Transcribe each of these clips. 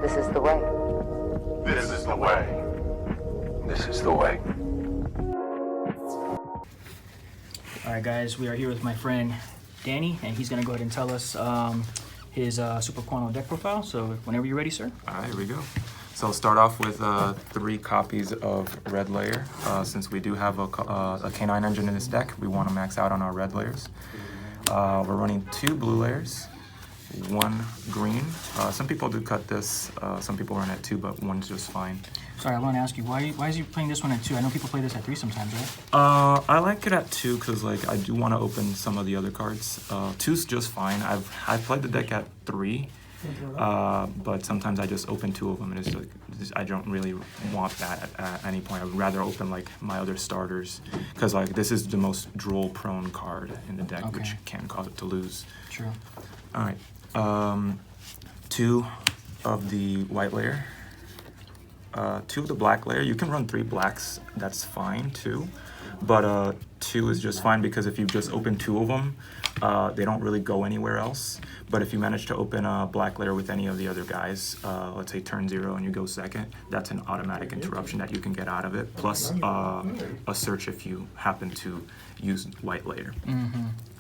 This is the way. This is the way. This is the way. Alright guys, we are here with my friend Danny, and he's going to go ahead and tell us his Super Quanto deck profile. So whenever you're ready, sir. Alright, here we go. So I'll start off with 3 copies of Red Layer. Since we do have a K9 engine in this deck, we want to max out on our red layers. We're running 2 blue layers, 1 green. Some people do cut this, some people run at 2, but 1's just fine. Sorry, I want to ask you, why is he playing this one at 2? I know people play this at 3 sometimes, right? I like it at 2 because I do want to open some of the other cards. 2's just fine. I've played the deck at 3. But sometimes I just open 2 of them, and it's like I don't really want that at any point. I would rather open my other starters, because this is the most draw prone card in the deck, which can cause it to lose. True. All right, 2 of the white layer, 2 of the black layer. You can run 3 blacks. That's fine too, but 2 is just fine because if you just open 2 of them, they don't really go anywhere else. But if you manage to open a black layer with any of the other guys, let's say turn 0 and you go second, that's an automatic interruption that you can get out of it, plus a search if you happen to use white layer.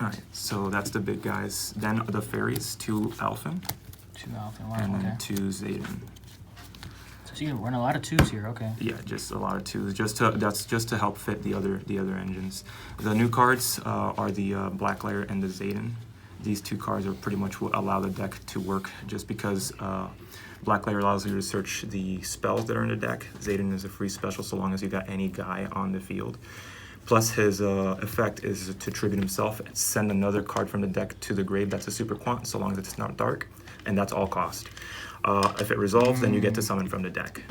All right, so that's the big guys. Then the fairies, 2 Alphen. 2 Alphen, wow, and then 2 Zayden. So you run a lot of 2s here, okay. Yeah, just a lot of 2s. That's just to help fit the other engines. The new cards are the black layer and the Zayden. These 2 cards are pretty much what allow the deck to work, just because black layer allows you to search the spells that are in the deck. Zayden is a free special so long as you got any guy on the field. Plus his effect is to tribute himself and send another card from the deck to the grave. That's a super quant so long as it's not dark, and that's all cost. If it resolves, then you get to summon from the deck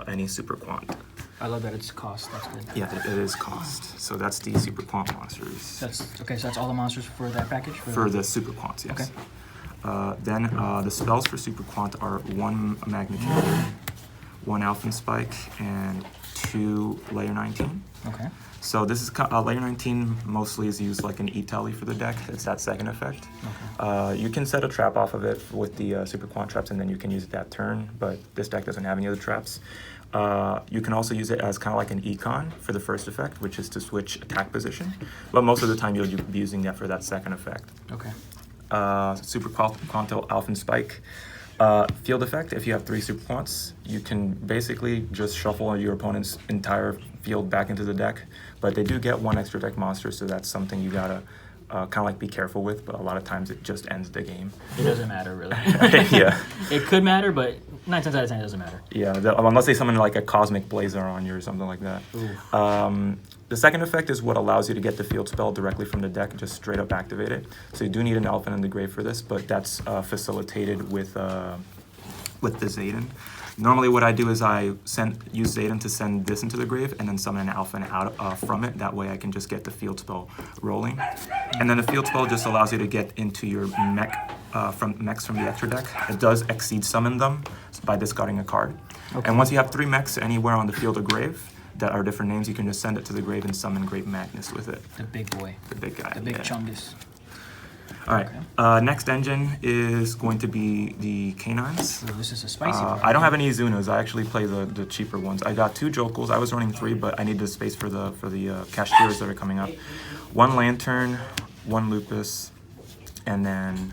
any super quant. I love that it's cost, that's good. Yeah, it is cost. So that's the super quant monsters. Okay, so that's all the monsters for that package? For the super quants, yes. Okay. Then the spells for super quant are 1 Magnification, 1 Alphen Spike, and 2 Layer 19. Okay. So this is Layer 19 mostly is used like an E-Tally for the deck. It's that second effect. Okay. You can set a trap off of it with the super quant traps, and then you can use it that turn, but this deck doesn't have any other traps. You can also use it as kind of like an econ for the first effect, which is to switch attack position, but most of the time you'll be using that for that second effect. Okay. Super Quanto Alphen Spike. Field effect, if you have 3 super quants, you can basically just shuffle your opponent's entire field back into the deck, but they do get 1 extra deck monster, so that's something you gotta kind of be careful with, but a lot of times it just ends the game. It doesn't matter, really. Yeah. It could matter, but 9 times out of 10 it doesn't matter. Yeah, unless they summon like a Cosmic Blazer on you or something like that. The second effect is what allows you to get the field spell directly from the deck, just straight up activate it. So you do need an Alphen in the grave for this, but that's facilitated with the Zayden. Normally what I do is I use Zayden to send this into the grave and then summon an Alphen out from it. That way I can just get the field spell rolling. And then the field spell just allows you to get into your mechs from the extra deck. It does exceed summon them by discarding a card. Okay. And once you have 3 mechs anywhere on the field or grave that are different names, you can just send it to the grave and summon Great Magnus with it. The big boy. The big guy. The big Chungus. All right. Okay. Next engine is going to be the K9s. So this is a spicy one. I don't have any Zunas. I actually play the cheaper ones. I got 2 Jokels. I was running 3, but I need the space for the Kashtiras that are coming up. 1 Lantern, 1 Lupus, and then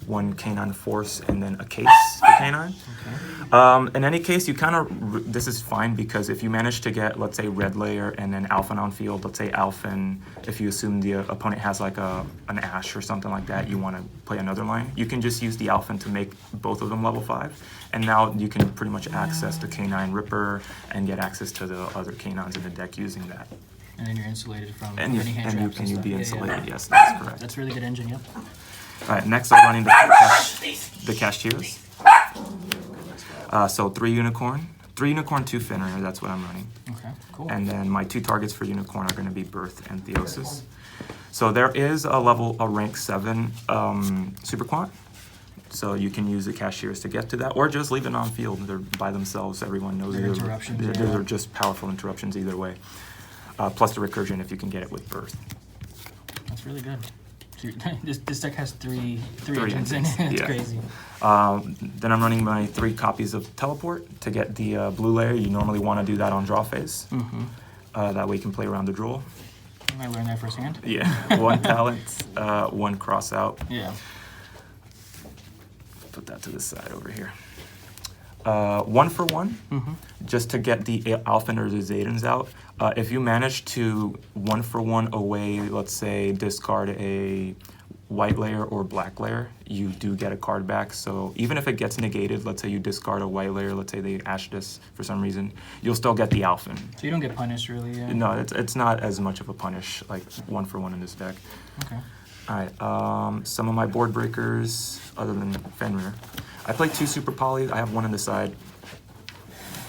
1 K9 Force, and then a case for K9. Okay. In any case, you kind of, this is fine because if you manage to get, let's say, red layer and then Alphen on field, let's say Alphen, if you assume the opponent has like an Ash or something like that, you want to play another line, you can just use the Alphen to make both of them level 5. And now you can pretty much access the K9 Ripper and get access to the other K9s in the deck using that. And then you're insulated from any hand traps. And you be insulated, yes, that's correct. That's really good engine, yep. All right, next I'm running the Kashtiras. So 3 Unicorn, 2 Fenrir, that's what I'm running. Okay, cool. And then my 2 targets for Unicorn are going to be Birth and Theosis. So there is a rank 7 Super Quant. So you can use the Kashtiras to get to that, or just leave it on field. They're by themselves, everyone knows they're interruptions. They're just powerful interruptions either way. Plus the recursion if you can get it with Birth. That's really good. This deck has three engines in it. It's crazy. Then I'm running my 3 copies of Teleport to get the blue layer. You normally want to do that on draw phase. That way you can play around the draw. I learned that firsthand. Yeah, 1 talent, 1 cross out. Yeah. Put that to the side over here. 1 for 1, just to get the Alphen or the Zaydens out. If you manage to 1 for 1 away, let's say discard a white layer or black layer, you do get a card back. So even if it gets negated, let's say you discard a white layer, let's say they ash this for some reason, you'll still get the Alphen. So you don't get punished really? Yeah. No, it's not as much of a punish, like 1 for 1 in this deck. Okay. Alright, some of my board breakers, other than Fenrir. I play 2 Super Polys, I have 1 on the side,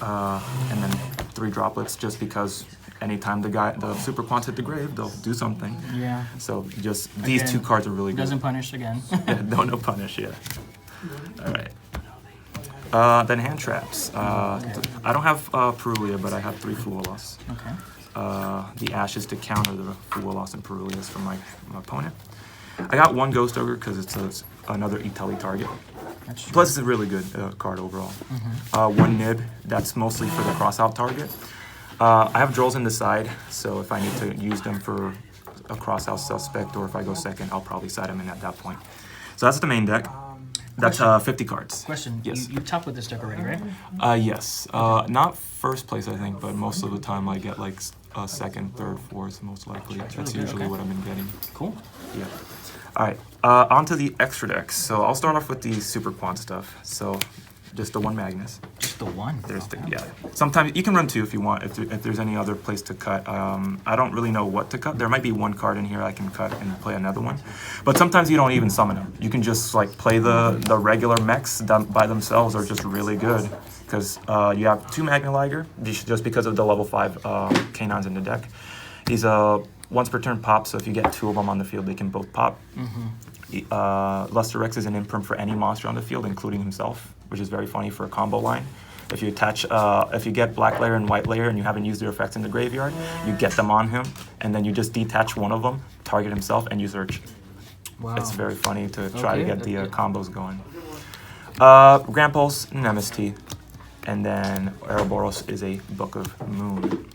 and then 3 droplets, just because anytime the Super Quants hit the grave, they'll do something. Yeah. So just, these Again, 2 cards are really good. Doesn't punish again. Yeah, no punish, yeah. Alright. Then hand traps. I don't have Perulia, but I have 3 Fuelos. Okay. The ashes to counter the Fuelos and Perulias from my opponent. I got 1 Ghost Ogre because it's another Itali target. That's true. Plus, it's a really good card overall. 1 Nib, that's mostly for the cross-out target. I have Drolls in the side, so if I need to use them for a cross-out suspect, or if I go second, I'll probably side them in at that point. So that's the main deck. That's 50 cards. Question. Yes. You top with this deck already, right? Yes. Not first place, I think, but most of the time I get like second, third, fourth, most likely. That's usually what I've been getting. Cool. Yeah. All right. On to the extra decks. So I'll start off with the Super Quant stuff. So just the 1 Magnus. Just the 1? There's the, yeah. Sometimes you can run 2 if you want, if there's any other place to cut. I don't really know what to cut. There might be 1 card in here I can cut and play another one. But sometimes you don't even summon them. You can just like play the regular mechs that by themselves are just really good. Because you have 2 Magna Liger, just because of the level 5 canines in the deck. He's a once per turn pop, so if you get 2 of them on the field, they can both pop. Luster Rex is an imprint for any monster on the field, including himself, which is very funny for a combo line. If you attach, if you get black layer and white layer and you haven't used their effects in the graveyard, you get them on him, and then you just detach one of them, target himself, and you search. Wow. It's very funny to try to get the combos going. Grand Pulse, Nemesis, and then Ouroboros is a Book of Moon.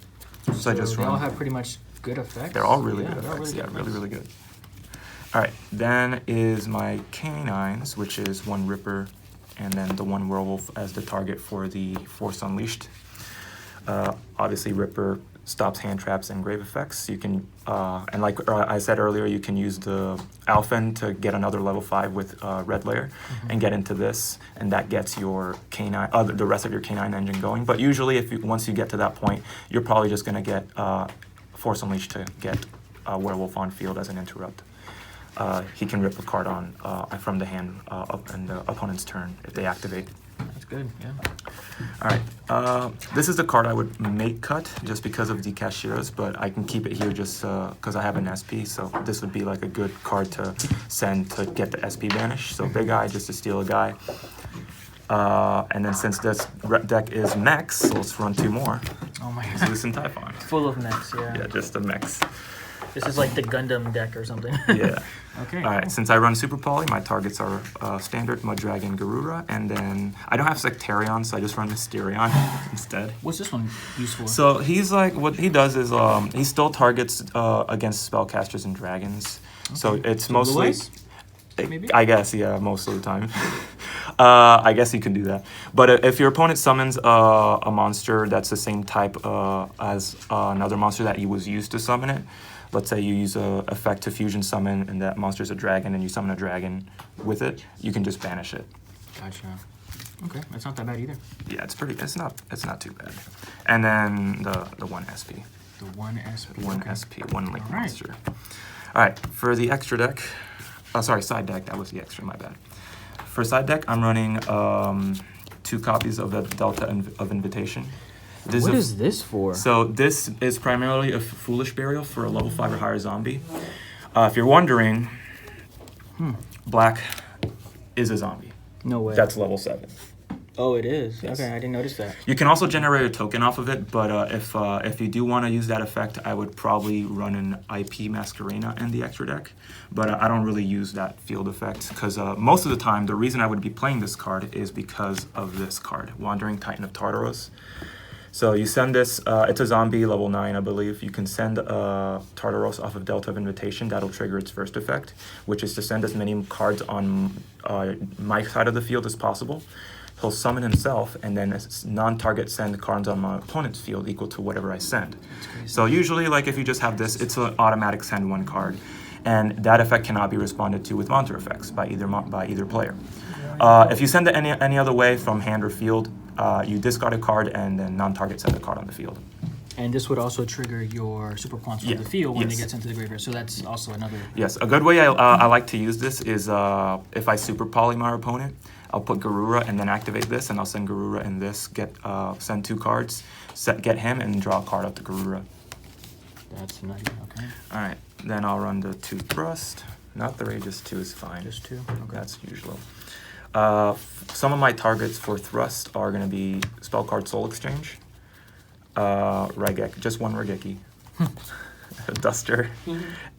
So I just they run. all have pretty much good effects. They're all really good they're all effects. really Yeah, good really good. All right, then is my canines, which is 1 Ripper, and then the 1 Werewolf as the target for the Force Unleashed. Obviously, Ripper stops hand traps and grave effects. You can, and like I said earlier, you can use the Alphen to get another level 5 with red layer and get into this, and that gets your canine, the rest of your canine engine going. But usually, once you get to that point, you're probably just gonna get Force Unleashed to get Werewolf on field as an interrupt. He can rip a card on from the hand in the opponent's turn if they activate. That's good, yeah. All right, this is the card I would make cut just because of the Kashtiras, but I can keep it here just because I have an SP, so this would be like a good card to send to get the SP banished. So big eye just to steal a guy. And then since this deck is mechs, so let's run 2 more. Oh my god. Zeus and Typhon. Full of mechs, yeah. Yeah, just the mechs. This is like the Gundam deck or something. Yeah. Okay. All right, since I run Super Poly, my targets are Standard, Mud Dragon, Garura, and then I don't have Sectarion, so I just run Mysterion instead. What's this one used for? So he's like, what he does is he still targets against spellcasters and dragons. Okay. So it's mostly, maybe? I guess, yeah, most of the time. I guess you can do that. But if your opponent summons a monster that's the same type as another monster that he was used to summon it, let's say you use a effect to fusion summon and that monster's a dragon and you summon a dragon with it, you can just banish it. Gotcha. Okay, that's not that bad either. Yeah, it's not too bad. And then the 1 SP. The 1 SP. 1 okay. SP, 1 link monster. All right, for the extra deck, sorry, side deck, that was the extra, my bad. For side deck, I'm running 2 copies of the Delta of Invitation. What is this for? So this is primarily a Foolish Burial for a level 5 or higher zombie. If you're wondering, black is a zombie. No way. That's level 7. Oh, it is. Yes. Okay, I didn't notice that. You can also generate a token off of it, but if you do want to use that effect, I would probably run an IP Masquerena in the extra deck. But I don't really use that field effect because most of the time, the reason I would be playing this card is because of this card, Wandering Titan of Tartaros. So you send this, it's a zombie, level 9, I believe. You can send Tartaros off of Delta of Invitation. That'll trigger its first effect, which is to send as many cards on my side of the field as possible. He'll summon himself, and then non-target send cards on my opponent's field equal to whatever I send. So usually, like if you just have this, it's an automatic send one card. And that effect cannot be responded to with monster effects by either player. If you send it any other way from hand or field, you discard a card and then non-target send a card on the field. And this would also trigger your super quants from the field when it gets into the graveyard. So that's also another. Yes, a good way I like to use this is if I super poly my opponent, I'll put Garura and then activate this, and I'll send Garura and this, send 2 cards, get him, and draw a card out to Garura. That's nice, okay. All right, then I'll run the 2 Thrust. Not the Rage, just 2 is fine. Just 2? Okay. That's usual. Some of my targets for Thrust are going to be Spell Card Soul Exchange, Raigeki, just 1 Raigeki, Duster,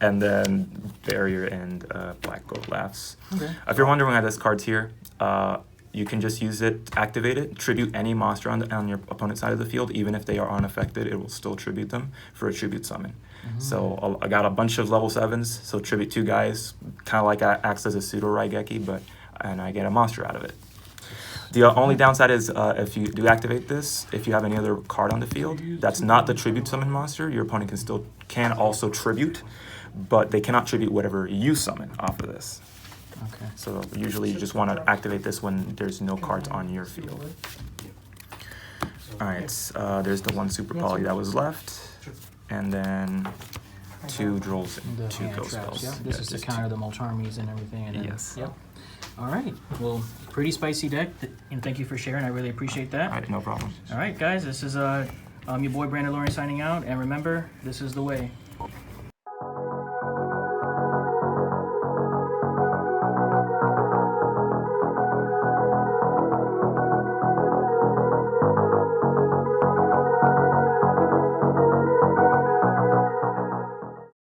and then Barrier and Black Gold Laughs. Okay. If you're wondering why this card's here, you can just use it, activate it, tribute any monster on your opponent's side of the field, even if they are unaffected, it will still tribute them for a tribute summon. So I got a bunch of level 7s, so tribute 2 guys, kind of like acts as a pseudo Raigeki, and I get a monster out of it. The only downside is if you do activate this, if you have any other card on the field that's not the tribute summon monster, your opponent can also tribute, but they cannot tribute whatever you summon off of this. Okay. So usually you just want to activate this when there's no cards on your field. All right, there's the 1 super poly that was left, and then 2 Drolls and 2 Ghost Spells. Yeah. This is to counter the Molcharmies and everything. And then, Yes. Yep. All right. Well, pretty spicy deck, and thank you for sharing. I really appreciate that. All right, no problem. All right, guys. This is your boy Brandon Lawrence signing out, and remember, this is the way.